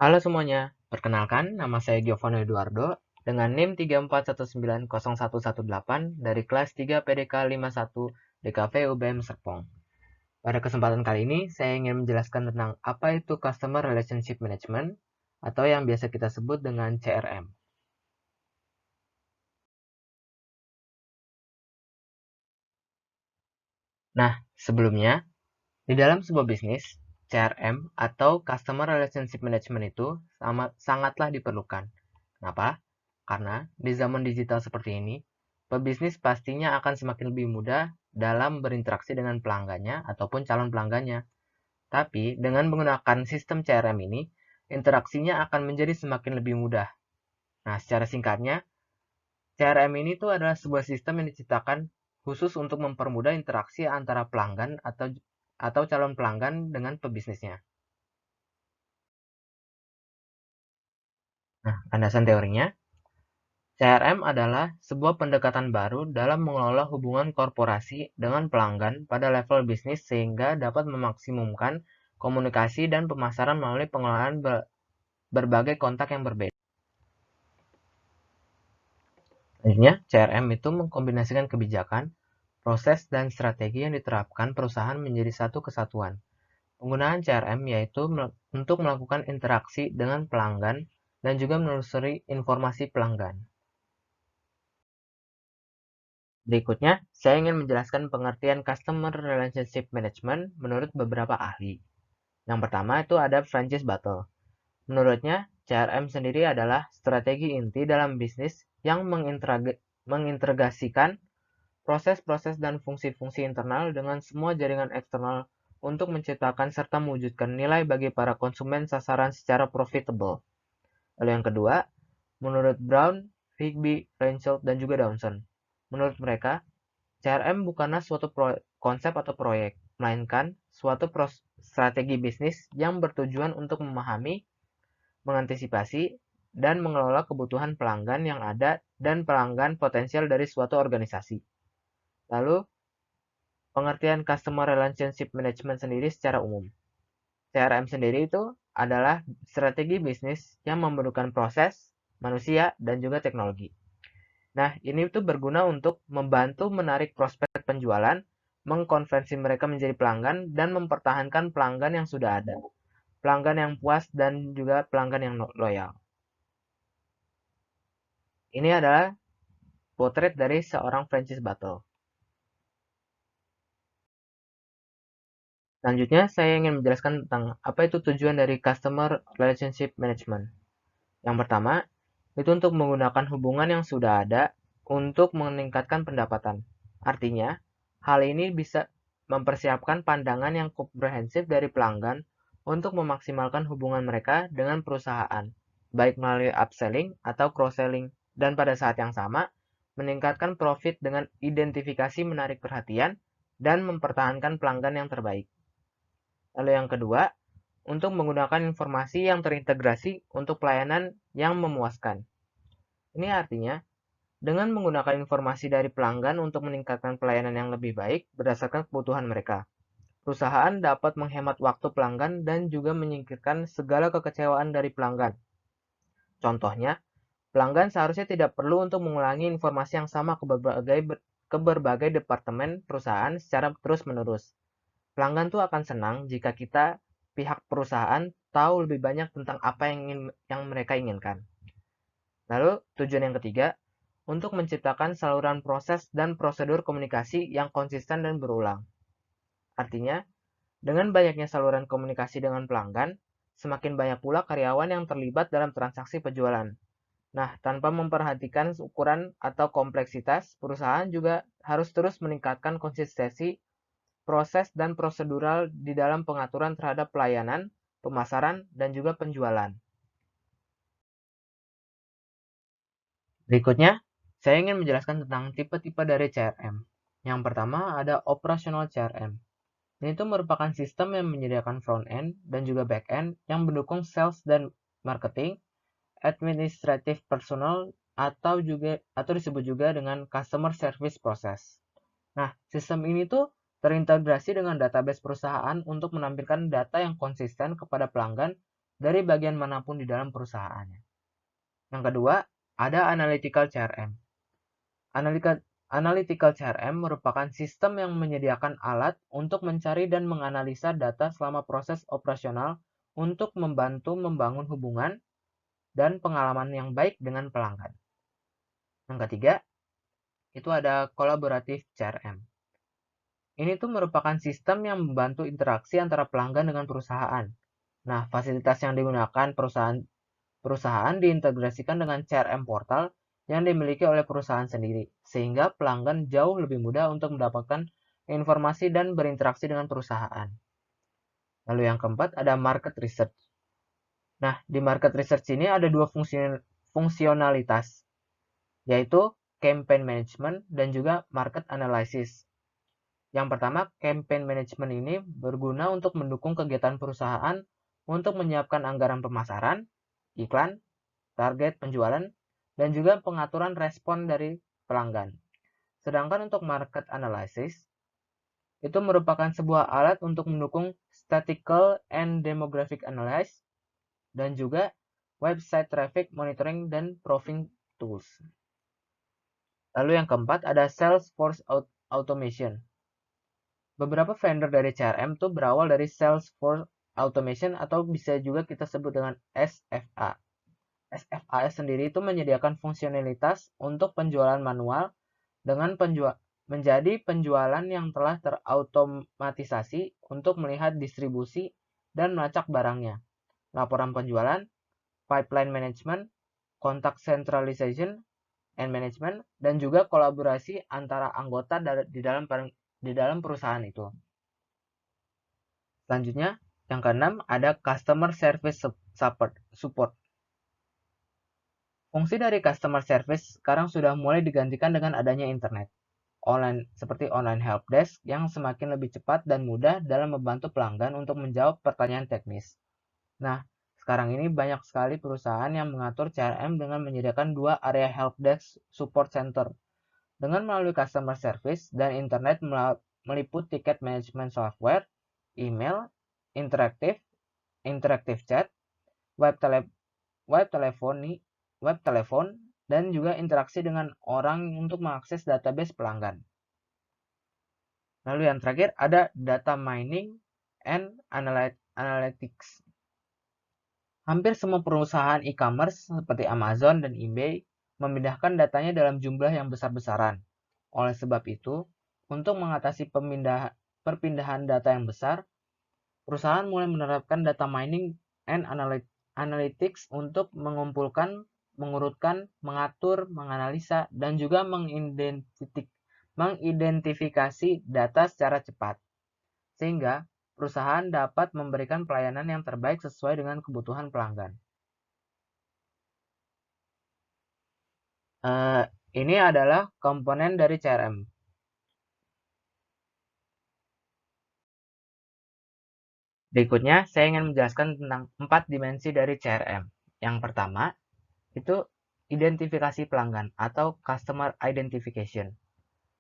Halo semuanya, perkenalkan nama saya Giovanni Eduardo dengan NIM 34190118 dari kelas 3 PDK 51 DKV UBM Serpong. Pada kesempatan kali ini, saya ingin menjelaskan tentang apa itu Customer Relationship Management atau yang biasa kita sebut dengan CRM. Nah, sebelumnya, di dalam sebuah bisnis, CRM atau Customer Relationship Management itu sangatlah diperlukan. Kenapa? Karena di zaman digital seperti ini, pebisnis pastinya akan semakin lebih mudah dalam berinteraksi dengan pelanggannya ataupun calon pelanggannya. Tapi dengan menggunakan sistem CRM ini, interaksinya akan menjadi semakin lebih mudah. Nah, secara singkatnya, CRM ini tuh adalah sebuah sistem yang diciptakan khusus untuk mempermudah interaksi antara pelanggan atau calon pelanggan dengan pebisnisnya. Nah, landasan teorinya, CRM adalah sebuah pendekatan baru dalam mengelola hubungan korporasi dengan pelanggan pada level bisnis sehingga dapat memaksimumkan komunikasi dan pemasaran melalui pengelolaan berbagai kontak yang berbeda. Selanjutnya, CRM itu mengkombinasikan kebijakan, proses, dan strategi yang diterapkan perusahaan menjadi satu kesatuan. Penggunaan CRM yaitu untuk melakukan interaksi dengan pelanggan dan juga menelusuri informasi pelanggan. Berikutnya, saya ingin menjelaskan pengertian Customer Relationship Management menurut beberapa ahli. Yang pertama itu ada Francis Battle. Menurutnya, CRM sendiri adalah strategi inti dalam bisnis yang mengintegrasikan proses-proses dan fungsi-fungsi internal dengan semua jaringan eksternal untuk menciptakan serta mewujudkan nilai bagi para konsumen sasaran secara profitable. Lalu yang kedua, menurut Brown, Higby, Reinfeldt, dan juga Dawson. Menurut mereka, CRM bukanlah suatu konsep atau proyek, melainkan suatu strategi bisnis yang bertujuan untuk memahami, mengantisipasi, dan mengelola kebutuhan pelanggan yang ada dan pelanggan potensial dari suatu organisasi. Lalu, pengertian Customer Relationship Management sendiri secara umum. CRM sendiri itu adalah strategi bisnis yang memerlukan proses, manusia, dan juga teknologi. Nah, ini tuh berguna untuk membantu menarik prospek penjualan, mengkonversi mereka menjadi pelanggan, dan mempertahankan pelanggan yang sudah ada. Pelanggan yang puas dan juga pelanggan yang loyal. Ini adalah potret dari seorang Francis Battle. Selanjutnya, saya ingin menjelaskan tentang apa itu tujuan dari Customer Relationship Management. Yang pertama, itu untuk menggunakan hubungan yang sudah ada untuk meningkatkan pendapatan. Artinya, hal ini bisa mempersiapkan pandangan yang komprehensif dari pelanggan untuk memaksimalkan hubungan mereka dengan perusahaan, baik melalui upselling atau cross-selling, dan pada saat yang sama, meningkatkan profit dengan identifikasi menarik perhatian dan mempertahankan pelanggan yang terbaik. Lalu yang kedua, untuk menggunakan informasi yang terintegrasi untuk pelayanan yang memuaskan. Ini artinya, dengan menggunakan informasi dari pelanggan untuk meningkatkan pelayanan yang lebih baik berdasarkan kebutuhan mereka. Perusahaan dapat menghemat waktu pelanggan dan juga menyingkirkan segala kekecewaan dari pelanggan. Contohnya, pelanggan seharusnya tidak perlu untuk mengulangi informasi yang sama ke berbagai departemen perusahaan secara terus-menerus. Pelanggan tuh akan senang jika kita pihak perusahaan tahu lebih banyak tentang apa yang mereka inginkan. Lalu, tujuan yang ketiga, untuk menciptakan saluran proses dan prosedur komunikasi yang konsisten dan berulang. Artinya, dengan banyaknya saluran komunikasi dengan pelanggan, semakin banyak pula karyawan yang terlibat dalam transaksi penjualan. Nah, tanpa memperhatikan ukuran atau kompleksitas, perusahaan juga harus terus meningkatkan konsistensi proses dan prosedural di dalam pengaturan terhadap pelayanan, pemasaran, dan juga penjualan. Berikutnya, saya ingin menjelaskan tentang tipe-tipe dari CRM. Yang pertama ada operational CRM. Ini itu merupakan sistem yang menyediakan front-end dan juga back-end yang mendukung sales dan marketing, administrative personal, atau disebut juga dengan customer service process. Nah, sistem ini tuh terintegrasi dengan database perusahaan untuk menampilkan data yang konsisten kepada pelanggan dari bagian manapun di dalam perusahaannya. Yang kedua, ada Analytical CRM. Analytical CRM merupakan sistem yang menyediakan alat untuk mencari dan menganalisa data selama proses operasional untuk membantu membangun hubungan dan pengalaman yang baik dengan pelanggan. Yang ketiga, itu ada Collaborative CRM. Ini tuh merupakan sistem yang membantu interaksi antara pelanggan dengan perusahaan. Nah, fasilitas yang digunakan perusahaan diintegrasikan dengan CRM portal yang dimiliki oleh perusahaan sendiri, sehingga pelanggan jauh lebih mudah untuk mendapatkan informasi dan berinteraksi dengan perusahaan. Lalu yang keempat ada market research. Nah, di market research ini ada dua fungsionalitas, yaitu campaign management dan juga market analysis. Yang pertama, campaign management ini berguna untuk mendukung kegiatan perusahaan untuk menyiapkan anggaran pemasaran, iklan, target penjualan, dan juga pengaturan respon dari pelanggan. Sedangkan untuk market analysis, itu merupakan sebuah alat untuk mendukung statistical and demographic analysis dan juga website traffic monitoring dan proofing tools. Lalu yang keempat ada Salesforce Automation. Beberapa vendor dari CRM tuh berawal dari Salesforce Automation atau bisa juga kita sebut dengan SFA. SFA sendiri itu menyediakan fungsionalitas untuk penjualan manual dengan menjadi penjualan yang telah terautomatisasi untuk melihat distribusi dan melacak barangnya, laporan penjualan, pipeline management, contact centralization and management, dan juga kolaborasi antara anggota di dalam perusahaan itu. Selanjutnya, yang keenam ada Customer Service Support. Fungsi dari customer service sekarang sudah mulai digantikan dengan adanya internet. Seperti online helpdesk yang semakin lebih cepat dan mudah dalam membantu pelanggan untuk menjawab pertanyaan teknis. Nah, sekarang ini banyak sekali perusahaan yang mengatur CRM dengan menyediakan dua area helpdesk support center. Dengan melalui customer service dan internet meliput tiket management software, email, interaktif chat, web telepon, dan juga interaksi dengan orang untuk mengakses database pelanggan. Lalu yang terakhir ada data mining and analytics. Hampir semua perusahaan e-commerce seperti Amazon dan eBay memindahkan datanya dalam jumlah yang besar-besaran. Oleh sebab itu, untuk mengatasi perpindahan data yang besar, perusahaan mulai menerapkan data mining and analytics untuk mengumpulkan, mengurutkan, mengatur, menganalisa, dan juga mengidentifikasi data secara cepat, sehingga perusahaan dapat memberikan pelayanan yang terbaik sesuai dengan kebutuhan pelanggan. Ini adalah komponen dari CRM. Berikutnya, saya ingin menjelaskan tentang 4 dimensi dari CRM. Yang pertama, itu identifikasi pelanggan atau customer identification.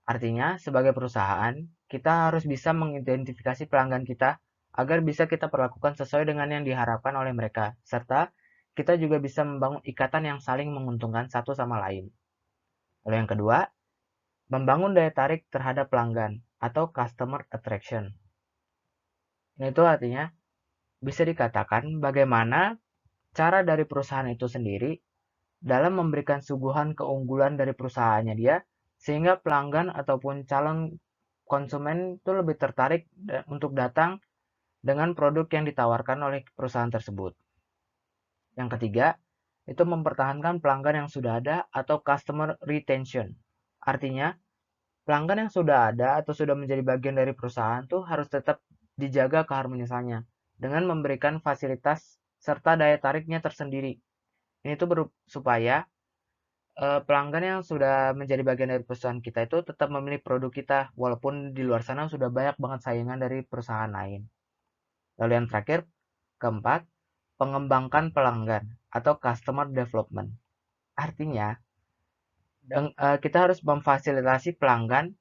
Artinya, sebagai perusahaan, kita harus bisa mengidentifikasi pelanggan kita agar bisa kita perlakukan sesuai dengan yang diharapkan oleh mereka, serta kita juga bisa membangun ikatan yang saling menguntungkan satu sama lain. Lalu yang kedua, membangun daya tarik terhadap pelanggan atau customer attraction. Itu artinya bisa dikatakan bagaimana cara dari perusahaan itu sendiri dalam memberikan suguhan keunggulan dari perusahaannya dia, sehingga pelanggan ataupun calon konsumen itu lebih tertarik untuk datang dengan produk yang ditawarkan oleh perusahaan tersebut. Yang ketiga, itu mempertahankan pelanggan yang sudah ada atau customer retention. Artinya, pelanggan yang sudah ada atau sudah menjadi bagian dari perusahaan tuh harus tetap dijaga keharmonisannya dengan memberikan fasilitas serta daya tariknya tersendiri. Ini tuh supaya pelanggan yang sudah menjadi bagian dari perusahaan kita itu tetap memilih produk kita walaupun di luar sana sudah banyak banget saingan dari perusahaan lain. Lalu yang terakhir, keempat, pengembangkan pelanggan atau customer development. Artinya, kita harus memfasilitasi pelanggan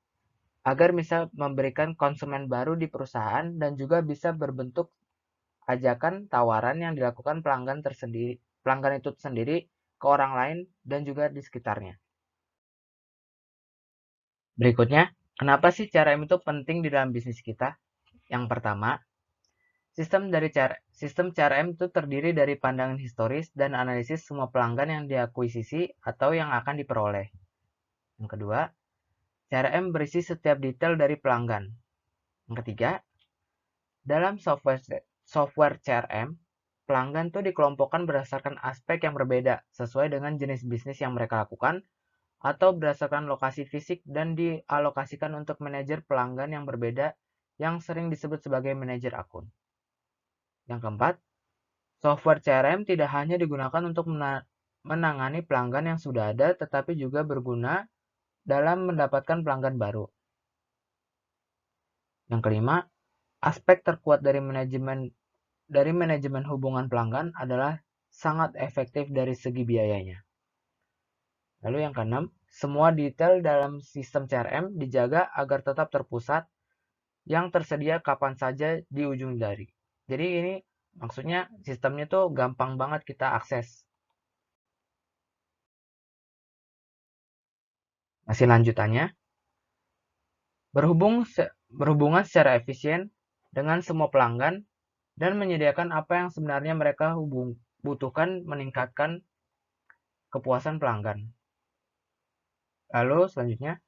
agar bisa memberikan konsumen baru di perusahaan dan juga bisa berbentuk ajakan tawaran yang dilakukan pelanggan itu sendiri ke orang lain dan juga di sekitarnya. Berikutnya, kenapa sih CRM itu penting di dalam bisnis kita? Yang pertama, sistem CRM itu terdiri dari pandangan historis dan analisis semua pelanggan yang diakuisisi atau yang akan diperoleh. Yang kedua, CRM berisi setiap detail dari pelanggan. Yang ketiga, dalam software CRM, pelanggan tuh dikelompokkan berdasarkan aspek yang berbeda sesuai dengan jenis bisnis yang mereka lakukan atau berdasarkan lokasi fisik dan dialokasikan untuk manajer pelanggan yang berbeda yang sering disebut sebagai manajer akun. Yang keempat, software CRM tidak hanya digunakan untuk menangani pelanggan yang sudah ada, tetapi juga berguna dalam mendapatkan pelanggan baru. Yang kelima, aspek terkuat dari manajemen hubungan pelanggan adalah sangat efektif dari segi biayanya. Lalu yang keenam, semua detail dalam sistem CRM dijaga agar tetap terpusat yang tersedia kapan saja di ujung jari. Jadi ini maksudnya sistemnya tuh gampang banget kita akses. Masih lanjutannya, berhubungan secara efisien dengan semua pelanggan dan menyediakan apa yang sebenarnya mereka butuhkan meningkatkan kepuasan pelanggan. Lalu selanjutnya,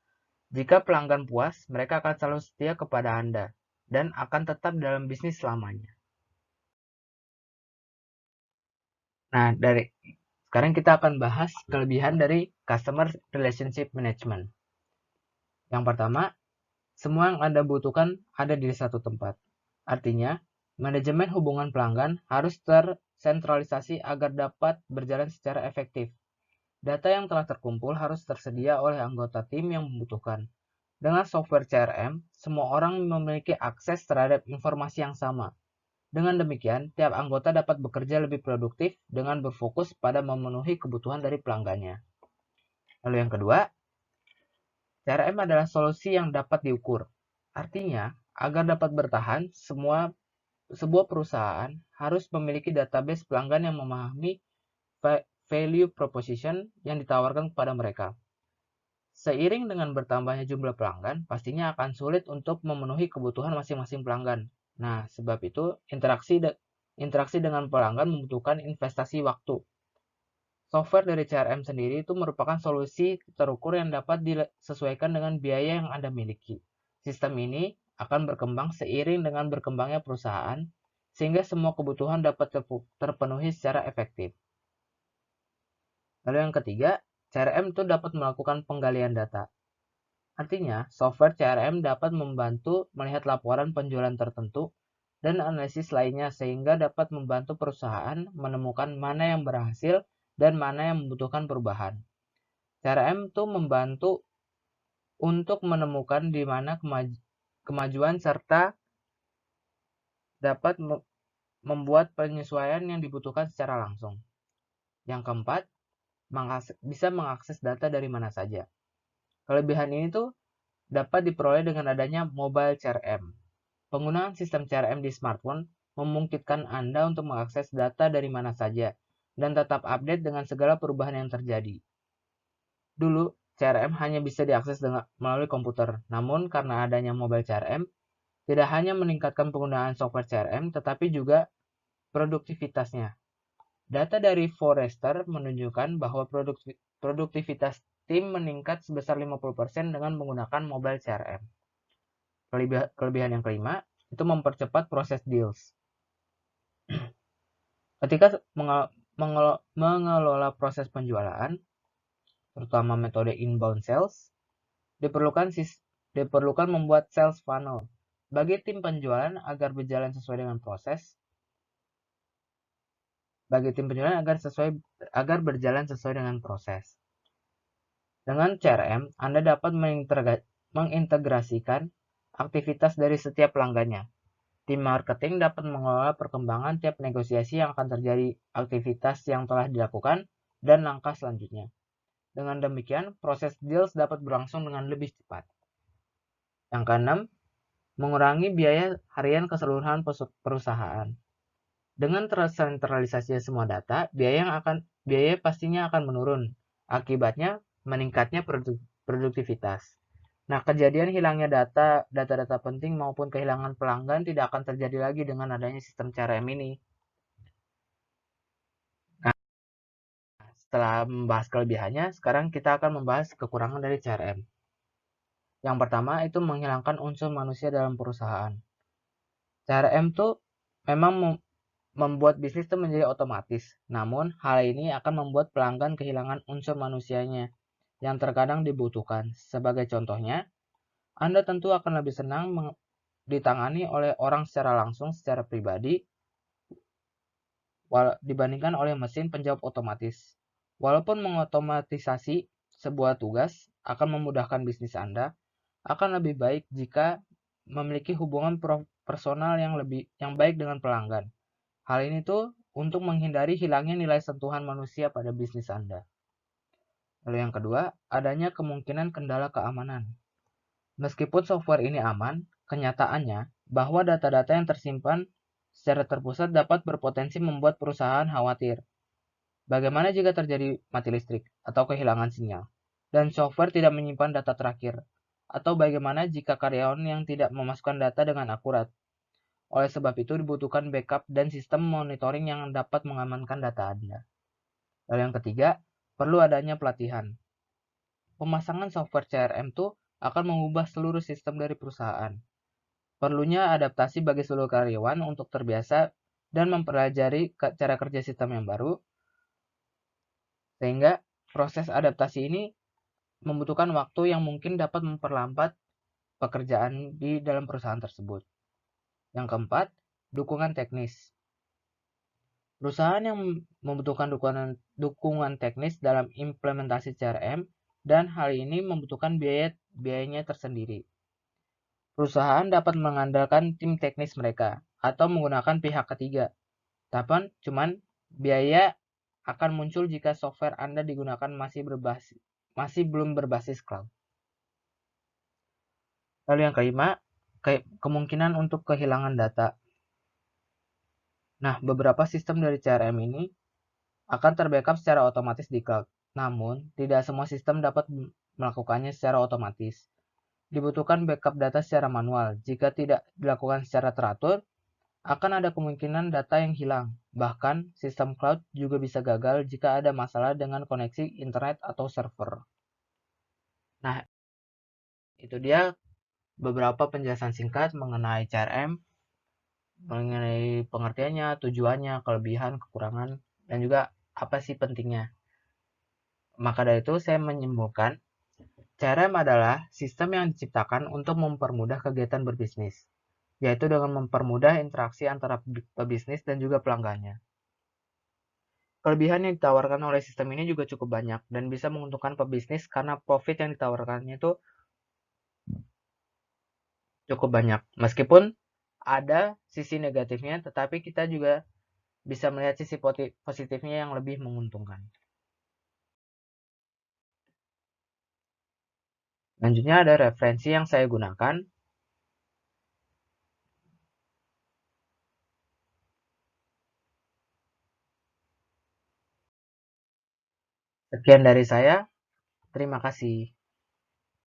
jika pelanggan puas, mereka akan selalu setia kepada Anda dan akan tetap dalam bisnis selamanya. Nah, sekarang kita akan bahas kelebihan dari Customer Relationship Management. Yang pertama, semua yang Anda butuhkan ada di satu tempat. Artinya, manajemen hubungan pelanggan harus tersentralisasi agar dapat berjalan secara efektif. Data yang telah terkumpul harus tersedia oleh anggota tim yang membutuhkan. Dengan software CRM, semua orang memiliki akses terhadap informasi yang sama. Dengan demikian, tiap anggota dapat bekerja lebih produktif dengan berfokus pada memenuhi kebutuhan dari pelanggannya. Lalu yang kedua, CRM adalah solusi yang dapat diukur. Artinya, agar dapat bertahan, sebuah perusahaan harus memiliki database pelanggan yang memahami value proposition yang ditawarkan kepada mereka. Seiring dengan bertambahnya jumlah pelanggan, pastinya akan sulit untuk memenuhi kebutuhan masing-masing pelanggan. Nah, sebab itu interaksi dengan pelanggan membutuhkan investasi waktu. Software dari CRM sendiri itu merupakan solusi terukur yang dapat disesuaikan dengan biaya yang Anda miliki. Sistem ini akan berkembang seiring dengan berkembangnya perusahaan, sehingga semua kebutuhan dapat terpenuhi secara efektif. Lalu yang ketiga, CRM itu dapat melakukan penggalian data. Artinya, software CRM dapat membantu melihat laporan penjualan tertentu dan analisis lainnya sehingga dapat membantu perusahaan menemukan mana yang berhasil dan mana yang membutuhkan perubahan. CRM itu membantu untuk menemukan di mana kemajuan serta dapat membuat penyesuaian yang dibutuhkan secara langsung. Yang keempat, bisa mengakses data dari mana saja. Kelebihan ini tuh dapat diperoleh dengan adanya mobile CRM. Penggunaan sistem CRM di smartphone memungkinkan Anda untuk mengakses data dari mana saja dan tetap update dengan segala perubahan yang terjadi. Dulu, CRM hanya bisa diakses melalui komputer, namun karena adanya mobile CRM, tidak hanya meningkatkan penggunaan software CRM, tetapi juga produktivitasnya. Data dari Forrester menunjukkan bahwa produktivitas tim meningkat sebesar 50% dengan menggunakan mobile CRM. Kelebihan yang kelima, itu mempercepat proses deals. Ketika mengelola proses penjualan, terutama metode inbound sales, diperlukan membuat sales funnel bagi tim penjualan agar berjalan sesuai dengan proses. Agar berjalan sesuai dengan proses. Dengan CRM, Anda dapat mengintegrasikan aktivitas dari setiap pelanggannya. Tim marketing dapat mengelola perkembangan tiap negosiasi yang akan terjadi, aktivitas yang telah dilakukan, dan langkah selanjutnya. Dengan demikian, proses deals dapat berlangsung dengan lebih cepat. Yang keenam, mengurangi biaya harian keseluruhan perusahaan. Dengan tersentralisasi semua data, biaya pastinya akan menurun. Akibatnya meningkatnya produktivitas. Nah, kejadian hilangnya data-data penting maupun kehilangan pelanggan tidak akan terjadi lagi dengan adanya sistem CRM ini. Nah, setelah membahas kelebihannya, sekarang kita akan membahas kekurangan dari CRM. Yang pertama itu menghilangkan unsur manusia dalam perusahaan. CRM tuh memang membuat bisnis itu menjadi otomatis. Namun, hal ini akan membuat pelanggan kehilangan unsur manusianya yang terkadang dibutuhkan. Sebagai contohnya, Anda tentu akan lebih senang ditangani oleh orang secara langsung, secara pribadi, dibandingkan oleh mesin penjawab otomatis. Walaupun mengotomatisasi sebuah tugas akan memudahkan bisnis Anda, akan lebih baik jika memiliki hubungan personal yang baik dengan pelanggan. Hal ini tuh untuk menghindari hilangnya nilai sentuhan manusia pada bisnis Anda. Lalu yang kedua, adanya kemungkinan kendala keamanan. Meskipun software ini aman, kenyataannya bahwa data-data yang tersimpan secara terpusat dapat berpotensi membuat perusahaan khawatir. Bagaimana jika terjadi mati listrik atau kehilangan sinyal, dan software tidak menyimpan data terakhir? Atau bagaimana jika karyawan yang tidak memasukkan data dengan akurat? Oleh sebab itu dibutuhkan backup dan sistem monitoring yang dapat mengamankan data Anda. Lalu yang ketiga, perlu adanya pelatihan. Pemasangan software CRM itu akan mengubah seluruh sistem dari perusahaan. Perlunya adaptasi bagi seluruh karyawan untuk terbiasa dan mempelajari cara kerja sistem yang baru, sehingga proses adaptasi ini membutuhkan waktu yang mungkin dapat memperlambat pekerjaan di dalam perusahaan tersebut. Yang keempat, dukungan teknis. Perusahaan yang membutuhkan dukungan teknis dalam implementasi CRM dan hal ini membutuhkan biayanya tersendiri. Perusahaan dapat mengandalkan tim teknis mereka atau menggunakan pihak ketiga. Tapi cuman biaya akan muncul jika software Anda digunakan masih belum berbasis cloud. Lalu yang kelima, kemungkinan untuk kehilangan data. Nah, beberapa sistem dari CRM ini akan terbackup secara otomatis di cloud. Namun, tidak semua sistem dapat melakukannya secara otomatis. Dibutuhkan backup data secara manual. Jika tidak dilakukan secara teratur, akan ada kemungkinan data yang hilang. Bahkan, sistem cloud juga bisa gagal jika ada masalah dengan koneksi internet atau server. Nah, itu dia beberapa penjelasan singkat mengenai CRM, mengenai pengertiannya, tujuannya, kelebihan, kekurangan, dan juga apa sih pentingnya. Maka dari itu, saya menyimpulkan, CRM adalah sistem yang diciptakan untuk mempermudah kegiatan berbisnis, yaitu dengan mempermudah interaksi antara pebisnis dan juga pelanggannya. Kelebihan yang ditawarkan oleh sistem ini juga cukup banyak dan bisa menguntungkan pebisnis karena profit yang ditawarkannya itu cukup banyak. Meskipun ada sisi negatifnya, tetapi kita juga bisa melihat sisi positifnya yang lebih menguntungkan. Selanjutnya ada referensi yang saya gunakan. Sekian dari saya. Terima kasih.